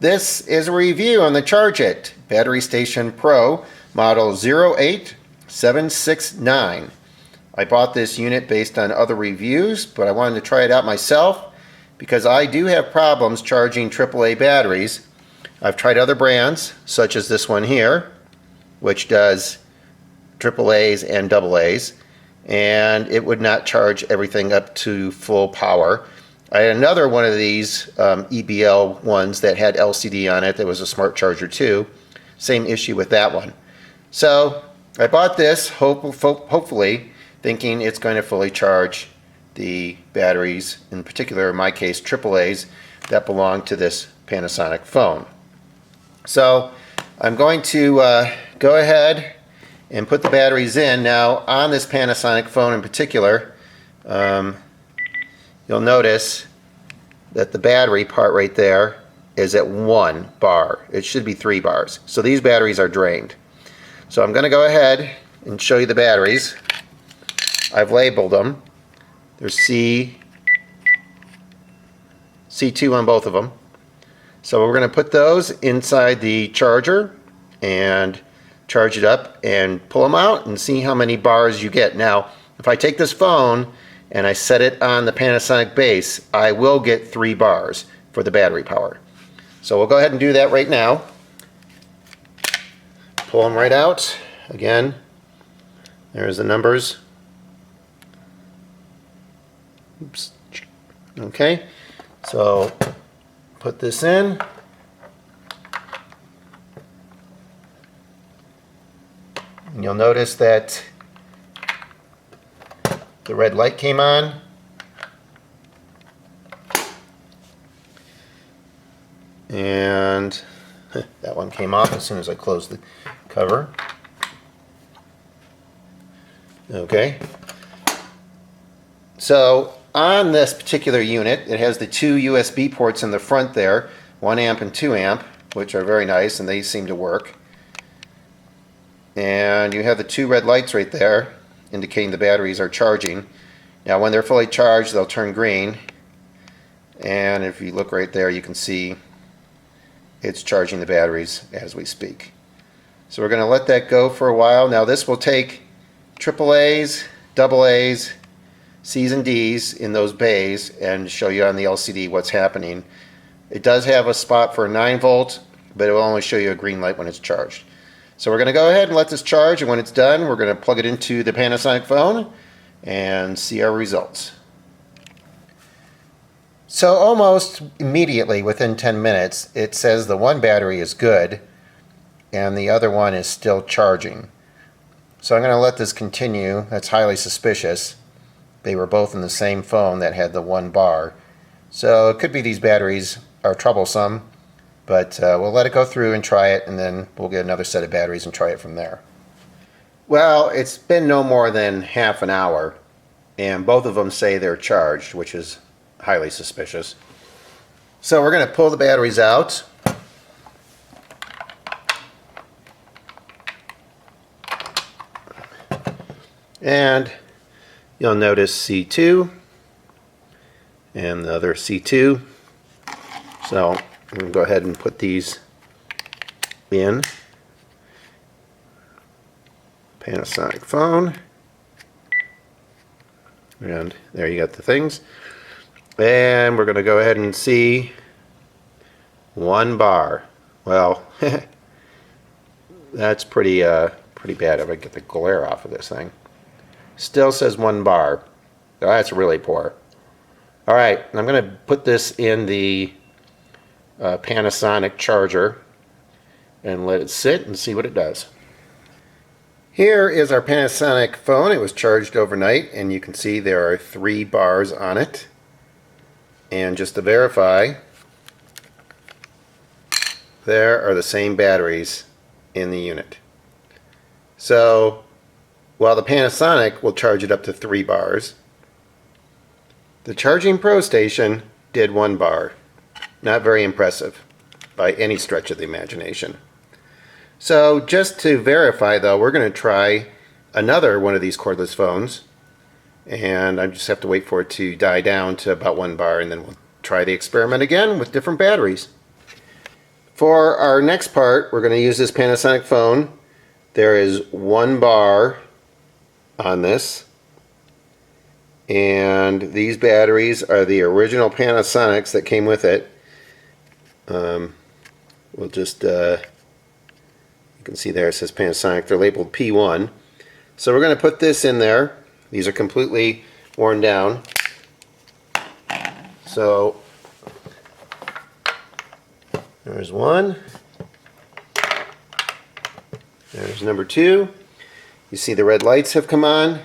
This is a review on the Chargeit Battery Station Pro model 08769. I bought this unit based on other reviews, but I wanted to try it out myself because I do have problems charging AAA batteries. I've tried other brands, such as this one here, which does AAAs and AA's, and it would not charge everything up to full power. I had another one of these EBL ones that had LCD on it that was a smart charger too. Same issue with that one. So I bought this hopefully thinking it's going to fully charge the batteries, in particular in my case AAAs that belong to this Panasonic phone. So I'm going to go ahead and put the batteries in. Now on this Panasonic phone in particular, you'll notice that the battery part right there is at 1 bar. It should be 3 bars. So these batteries are drained. So I'm going to go ahead and show you the batteries. I've labeled them. There's C2 on both of them. So we're going to put those inside the charger and charge it up and pull them out and see how many bars you get. Now, if I take this phone and I set it on the Panasonic base, I will get 3 bars for the battery power. So we'll go ahead and do that right now. Pull them right out. Again, there's the numbers. Oops. Okay, so put this in. And you'll notice that the red light came on. And that one came off as soon as I closed the cover. Okay. So on this particular unit, it has the 2 USB ports in the front there, 1 amp and 2 amp, which are very nice and they seem to work. And you have the 2 red lights right there indicating the batteries are charging. Now when they're fully charged, they'll turn green, and if you look right there, you can see it's charging the batteries as we speak. So we're going to let that go for a while. Now this will take AAAs, AA's, C's and D's in those bays and show you on the LCD what's happening. It does have a spot for a 9 volt, but it will only show you a green light when it's charged. So we're going to go ahead and let this charge, and when it's done, we're going to plug it into the Panasonic phone and see our results. So almost immediately, within 10 minutes, it says the one battery is good and the other one is still charging. So I'm going to let this continue. That's highly suspicious. They were both in the same phone that had the 1 bar. So it could be these batteries are troublesome. But we'll let it go through and try it, and then we'll get another set of batteries and try it from there. Well, it's been no more than half an hour, and both of them say they're charged, which is highly suspicious. So we're going to pull the batteries out. And you'll notice C2 and the other C2. So I'm going to go ahead and put these in. Panasonic phone. And there you got the things. And we're going to go ahead and see 1 bar. Well, that's pretty bad if I get the glare off of this thing. Still says 1 bar. Oh, that's really poor. Alright, I'm going to put this in the Panasonic charger and let it sit and see what it does. Here is our Panasonic phone. It was charged overnight, and you can see there are 3 bars on it. And just to verify, there are the same batteries in the unit. So while the Panasonic will charge it up to 3 bars, the Chargeit Pro station did 1 bar. Not very impressive by any stretch of the imagination. So just to verify though, we're going to try another one of these cordless phones, and I just have to wait for it to die down to about 1 bar, and then we'll try the experiment again with different batteries. For our next part, we're going to use this Panasonic phone. There is 1 bar on this, and these batteries are the original Panasonics that came with it. We'll just you can see there it says Panasonic. They're labeled P1. So we're going to put this in there. These are completely worn down. So there's one. There's number 2. You see the red lights have come on,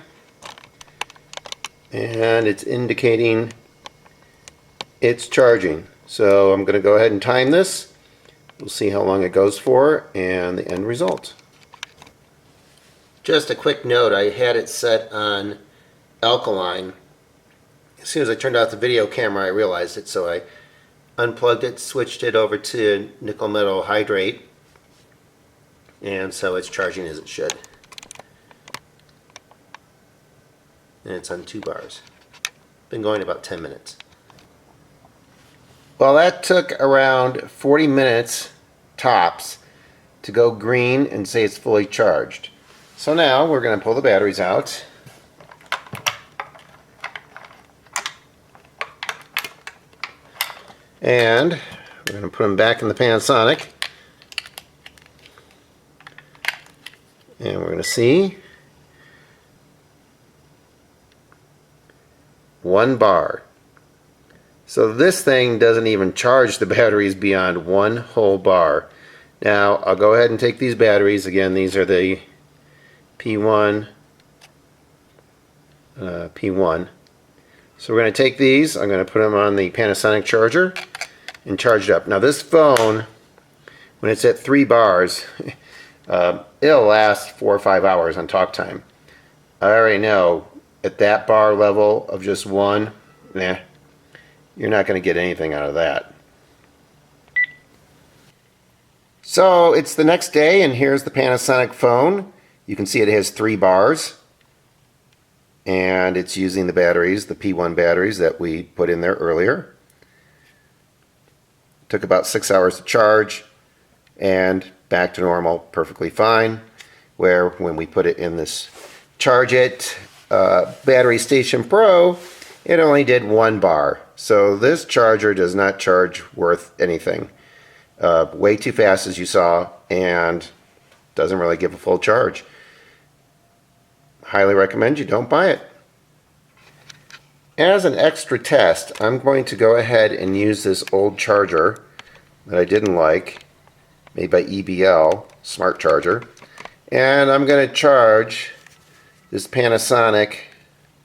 and it's indicating it's charging. So I'm going to go ahead and time this. We'll see how long it goes for and the end result. Just a quick note, I had it set on alkaline. As soon as I turned off the video camera, I realized it, so I unplugged it, switched it over to nickel metal hydrate, and so it's charging as it should. And it's on 2 bars. Been going about 10 minutes. Well, that took around 40 minutes tops to go green and say it's fully charged. So now we're going to pull the batteries out. And we're going to put them back in the Panasonic. And we're going to see 1 bar. So this thing doesn't even charge the batteries beyond 1 whole bar. Now I'll go ahead and take these batteries. Again, these are the P1. So we're going to take these. I'm going to put them on the Panasonic charger and charge it up. Now this phone, when it's at 3 bars, it'll last 4 or 5 hours on talk time. I already know at that bar level of just 1, nah, you're not going to get anything out of that. So it's the next day, and here's the Panasonic phone. You can see it has 3 bars, and it's using the batteries, the P1 batteries that we put in there earlier. Took about 6 hours to charge, and back to normal, perfectly fine. Where when we put it in this Chargeit Battery Station Pro, it only did 1 bar. So this charger does not charge worth anything. Way too fast, as you saw, and doesn't really give a full charge. Highly recommend you don't buy it. As an extra test, I'm going to go ahead and use this old charger that I didn't like, made by EBL, smart charger, and I'm going to charge this Panasonic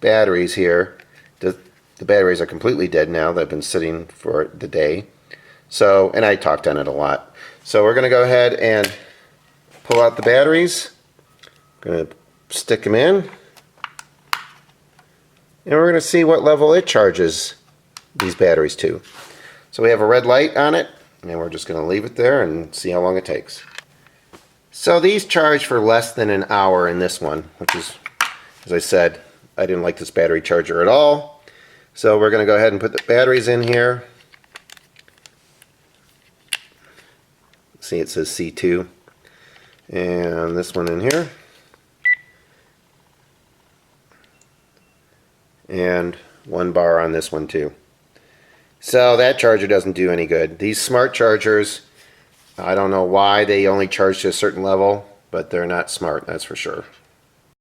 batteries here. The batteries are completely dead now. They've been sitting for the day. So, and I talked on it a lot. So we're going to go ahead and pull out the batteries. Going to stick them in. And we're going to see what level it charges these batteries to. So we have a red light on it, and we're just going to leave it there and see how long it takes. So these charge for less than an hour in this one, which is, as I said, I didn't like this battery charger at all. So we're going to go ahead and put the batteries in here. See, it says C2. And this one in here. And 1 bar on this one too. So that charger doesn't do any good. These smart chargers, I don't know why they only charge to a certain level, but they're not smart, that's for sure.